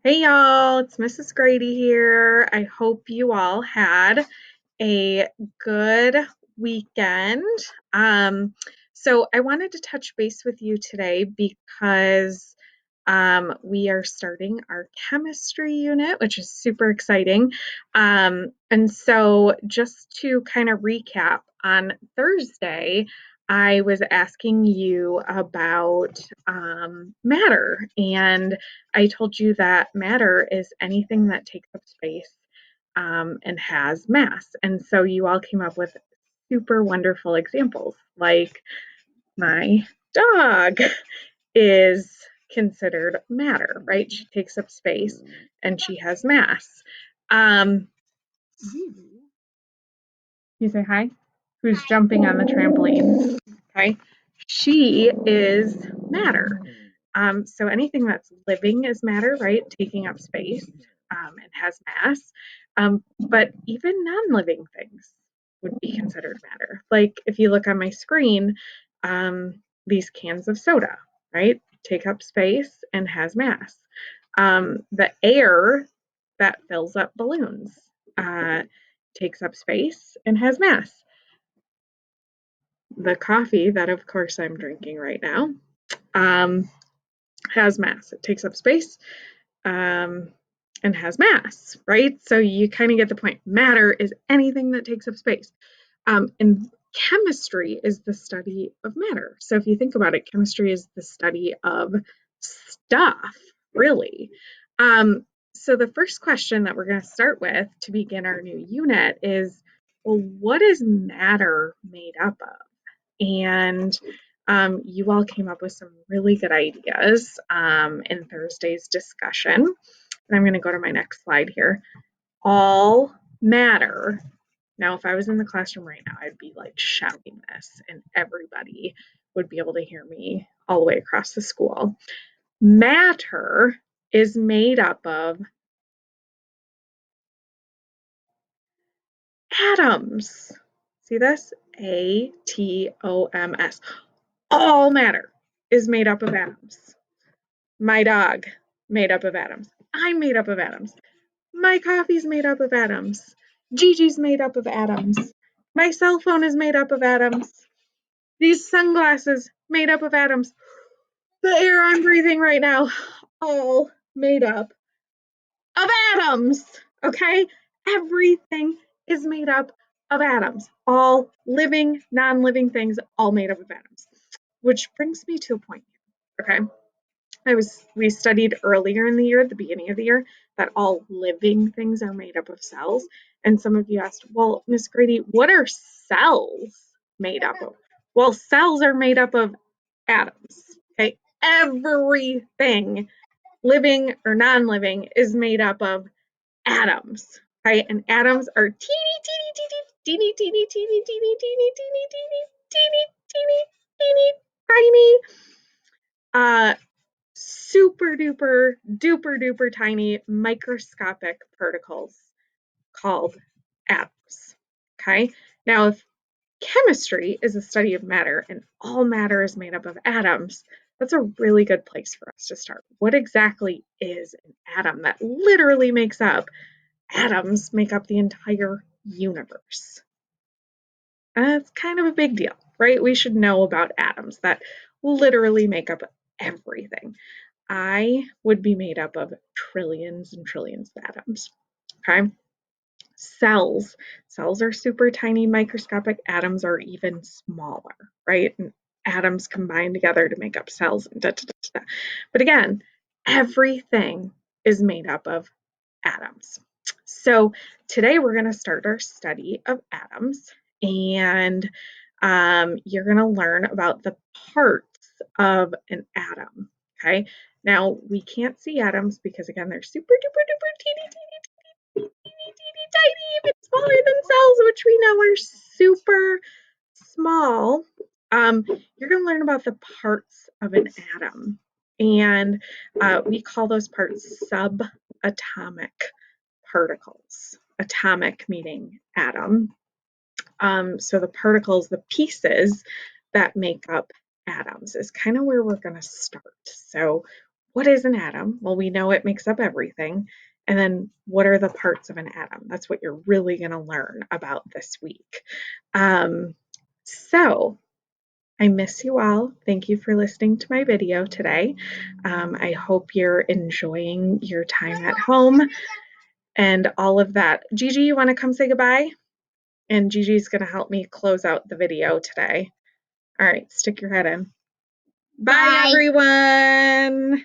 Hey y'all, it's Mrs. Grady here. I hope you all had a good weekend. Um, so I wanted to touch base with you today because we are starting our chemistry unit, which is super exciting. And so just to kind of recap, on Thursday, I was asking you about matter, and I told you that matter is anything that takes up space and has mass. And so you all came up with super wonderful examples, like my dog is considered matter, right? She takes up space and she has mass. Um, you say hi? Who's jumping on the trampoline? Okay. She is matter. So anything that's living is matter, right? Taking up space and has mass. But even non-living things would be considered matter. Like if you look on my screen, these cans of soda, right? Take up space and has mass. The air that fills up balloons uh, takes up space and has mass. The coffee that, of course, I'm drinking right now um, has mass. It takes up space um, and has mass, right? So you kind of get the point. Matter is anything that takes up space. And chemistry is the study of matter. So if you think about it, chemistry is the study of stuff, really. So the first question that we're going to start with to begin our new unit is, well, what is matter made up of? And you all came up with some really good ideas in Thursday's discussion. And I'm going to go to my next slide here. All matter. Now, if I was in the classroom right now, I'd be like shouting this, and everybody would be able to hear me all the way across the school. Matter is made up of atoms. See this? Atoms. All matter is made up of atoms. My dog, made up of atoms. I'm made up of atoms. My coffee's made up of atoms. Gigi's made up of atoms. My cell phone is made up of atoms. These sunglasses, made up of atoms. The air I'm breathing right now, all made up of atoms. Okay? Everything is made up of atoms. All living, non living things, all made up of atoms. Which brings me to a point. Okay? We studied earlier in the year, at the beginning of the year, that all living things are made up of cells. And some of you asked, well, Miss Grady, what are cells made up of? Well, cells are made up of atoms. Okay. Everything living or non-living is made up of atoms. Okay. And atoms are teeny, tiny, super duper tiny microscopic particles called atoms. Okay. Now, if chemistry is a study of matter and all matter is made up of atoms, that's a really good place for us to start. What exactly is an atom? That literally makes up atoms, make up the entire universe. That's kind of a big deal, right? We should know about atoms that literally make up everything. I would be made up of trillions and trillions of atoms. Okay. Cells. Cells are super tiny, microscopic. Atoms are even smaller, right? And atoms combine together to make up cells. But again, everything is made up of atoms. So today we're going to start our study of atoms, and you're going to learn about the parts of an atom. Okay. Now we can't see atoms because again they're super duper duper teeny tiny, even smaller than cells, which we know are super small. You're going to learn about the parts of an atom, and we call those parts subatomic particles. Atomic meaning atom. So the particles, the pieces that make up atoms is kind of where we're going to start. So what is an atom? Well, we know it makes up everything. And then what are the parts of an atom? That's what you're really going to learn about this week. So I miss you all. Thank you for listening to my video today. I hope you're enjoying your time at home and all of that. Gigi, you want to come say goodbye? And Gigi's going to help me close out the video today. All right, stick your head in. Bye, Bye. everyone.